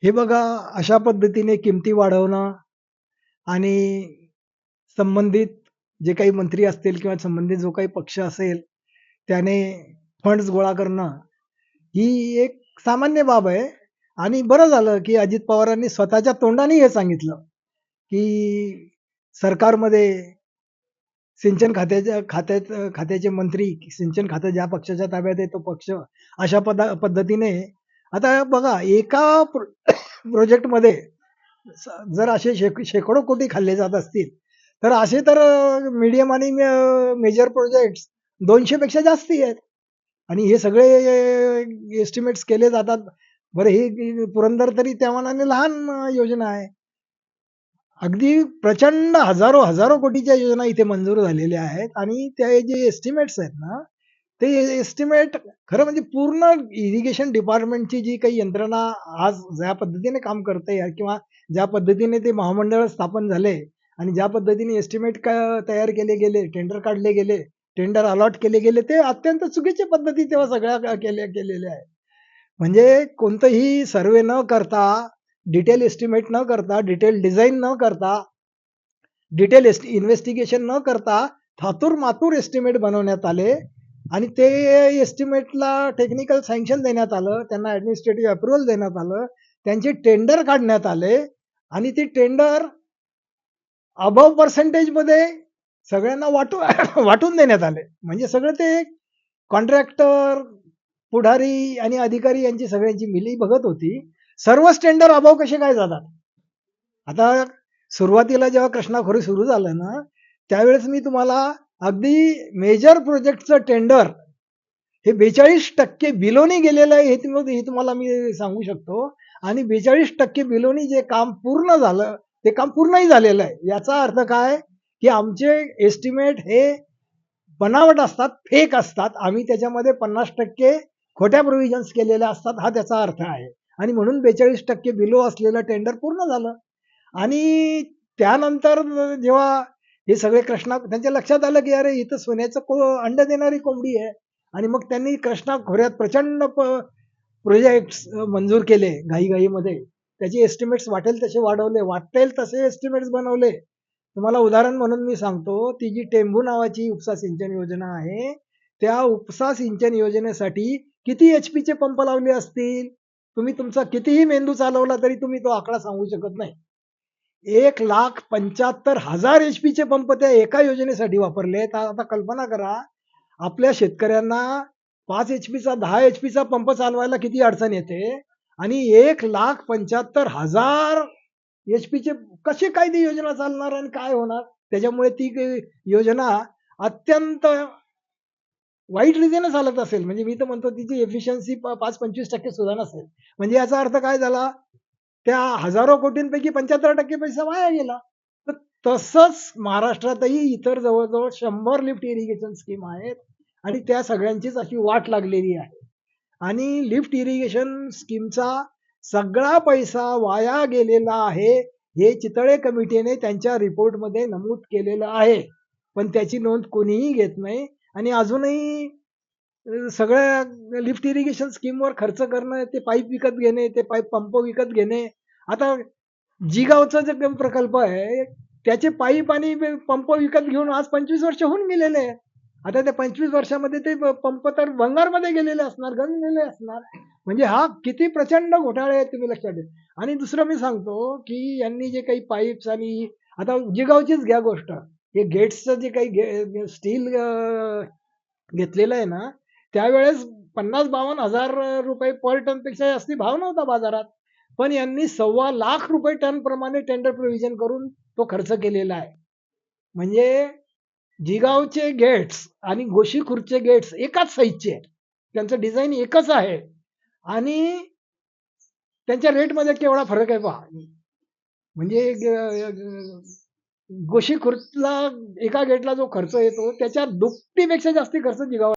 हे बघा, अशा पद्धतीने किमती वाढवणं आणि संबंधित जे काही मंत्री असतील किंवा संबंधित जो काही पक्ष असेल, त्याने फंड्स गोळा करणं, ही एक सामान्य बाब आहे. आणि बरं झालं, की अजित पवारांनी स्वतःच्या तोंडाने हे सांगितलं, की सरकारमध्ये सिंचन खात्याचे मंत्री, सिंचन खातं ज्या पक्षाच्या ताब्यात आहे तो पक्ष, अशा पद्धतीने आता बघा एका प्रोजेक्टमध्ये जर असे शेकडो कोटी खाल्ले जात असतील, तर असे तर मीडियम आणि मेजर प्रोजेक्ट 200 पेक्षा जास्ती आहेत. आणि हे सगळे एस्टिमेट्स केले जातात. बरं, ही पुरंदर तरी त्या मानाने लहान योजना आहे. अगदी प्रचंड हजारो हजारो कोटीच्या योजना इथे मंजूर झालेल्या आहेत आणि ते जे एस्टिमेट्स आहेत ना, ते एस्टिमेट खरं म्हणजे पूर्ण इरिगेशन डिपार्टमेंटची जी काही यंत्रणा आज ज्या पद्धतीने काम करते किंवा ज्या पद्धतीने ते महामंडळ स्थापन झाले आणि ज्या पद्धतीने एस्टिमेट तयार केले गेले, टेंडर काढले गेले, टेंडर अलॉट केले गेले, ते अत्यंत चुकीच्या पद्धती तेव्हा सगळ्या केलेल्या आहेत. म्हणजे कोणतंही सर्वे न करता, डिटेल एस्टिमेट न करता, डिटेल डिझाइन न करता, डिटेल इन्व्हेस्टिगेशन न करता थातूर-मातूर एस्टिमेट बनवण्यात आले आणि ते एस्टिमेटला टेक्निकल सँक्शन देण्यात आलं, त्यांना ॲडमिनिस्ट्रेटिव्ह अप्रूव्हल देण्यात आलं, त्यांचे टेंडर काढण्यात आले आणि ती टेंडर अबोव्ह पर्सेंटेजमध्ये सगळ्यांना वाटून देण्यात आले. म्हणजे सगळं ते कॉन्ट्रॅक्टर, पुढारी आणि अधिकारी यांची सगळ्यांची मिलीभगत होती. सर्वच टेंडर अबोव्ह कसे काय जातात? आता सुरुवातीला जेव्हा कृष्णाखोरी सुरू झालं ना, त्यावेळेस मी तुम्हाला अगदी मेजर प्रोजेक्टचं टेंडर हे 42% बिलोनी गेलेलं आहे, हे तुम्हाला मी सांगू शकतो. आणि 42% बिलोनी जे काम पूर्ण झालं, ते काम पूर्णही झालेलं आहे. याचा अर्थ काय? की आमचे एस्टिमेट हे बनावट असतात, फेक असतात. आम्ही त्याच्यामध्ये 50% खोट्या प्रोव्हिजन्स केलेल्या असतात, हा त्याचा अर्थ आहे. आणि म्हणून 42% बिलो असलेलं टेंडर पूर्ण झालं. आणि त्यानंतर जेव्हा हे सगळे त्यांच्या लक्षात आलं, की अरे इथं सोन्याचं अंड देणारी कोंबडी आहे. आणि मग त्यांनी कृष्णा खोऱ्यात प्रचंड प्रोजेक्ट्स मंजूर केले घाईघाईमध्ये. त्याचे एस्टिमेट्स वाटेल तसे वाढवले, वाटेल तसे एस्टिमेट्स बनवले. तुम्हाला उदाहरण म्हणून मी सांगतो, ती जी टेंभू नावाची उपसा सिंचन योजना आहे, त्या उपसा सिंचन योजनेसाठी किती एचपीचे पंप लावले असतील? तुम्ही तुमचा कितीही मेंदू चालवला तरी तुम्ही तो आकडा सांगू शकत नाही. 1,75,000 एचपीचे पंप त्या एका योजनेसाठी वापरले. तर आता कल्पना करा, आपल्या शेतकऱ्यांना 5 एचपीचा 10 एचपीचा पंप चालवायला किती अडचण येते आणि 1,75,000 एचपीचे कशी काय ती योजना चालणार आणि काय होणार? त्याच्यामुळे ती योजना अत्यंत वाईट रीतीने चालत असेल. म्हणजे मी तर म्हणतो तिची एफिशियन्सी 5-25% सुद्धा नसेल. म्हणजे याचा अर्थ काय झाला? त्या हजारो कोटींपैकी 75% पैसा वाया गेला. तर तसंच महाराष्ट्रातही इतर जवळ-जवळ 100 लिफ्ट इरिगेशन स्कीम आहेत आणि त्या सगळ्यांचीच अशी वाट लागलेली आहे. आणि लिफ्ट इरिगेशन स्कीमचा सगळा पैसा वाया गेलेला आहे, हे चितळे कमिटीने त्यांच्या रिपोर्टमध्ये नमूद केलेलं आहे. पण त्याची नोंद कोणीही घेत नाही आणि अजूनही सगळ्या लिफ्ट इरिगेशन स्कीमवर खर्च करणं, ते पाईप विकत घेणे, ते पंप विकत घेणे. आता जिगावचा जो प्रकल्प आहे, त्याचे पाईप आणि पंप विकत घेऊन आज 25 वर्ष होऊन गेलेले आहे. आता त्या 25 वर्षामध्ये ते पंप तर भंगारमध्ये गेलेले असणार, गंजलेले असणार. म्हणजे हा किती प्रचंड घोटाळे आहेत तुम्ही लक्षात ठेवा. आणि दुसरं मी सांगतो, की यांनी जे काही पाईप्स आणि आता जिगावचीच घ्या गोष्ट. हे गेट्सचं जे काही स्टील घेतलेलं आहे ना, त्यावेळेस 50-52 हजार रुपये पर टन पेक्षा जास्ती भाव नव्हता बाजारात. पण यांनी ₹1,25,00,000 टन प्रमाणे टेंडर प्रोव्हिजन करून तो खर्च केलेला आहे. म्हणजे जिगावचे गेट्स आणि गोशीखुर्दचे गेट्स एकाच साइजचे आहेत. त्यांचं डिझाइन एकच आहे आणि त्यांच्या रेटमध्ये केवढा फरक आहे पहा. म्हणजे गोशीखुर्दला एका गेटला जो खर्च येतो त्याच्या दुपटीपेक्षा जास्ती खर्च जिगावर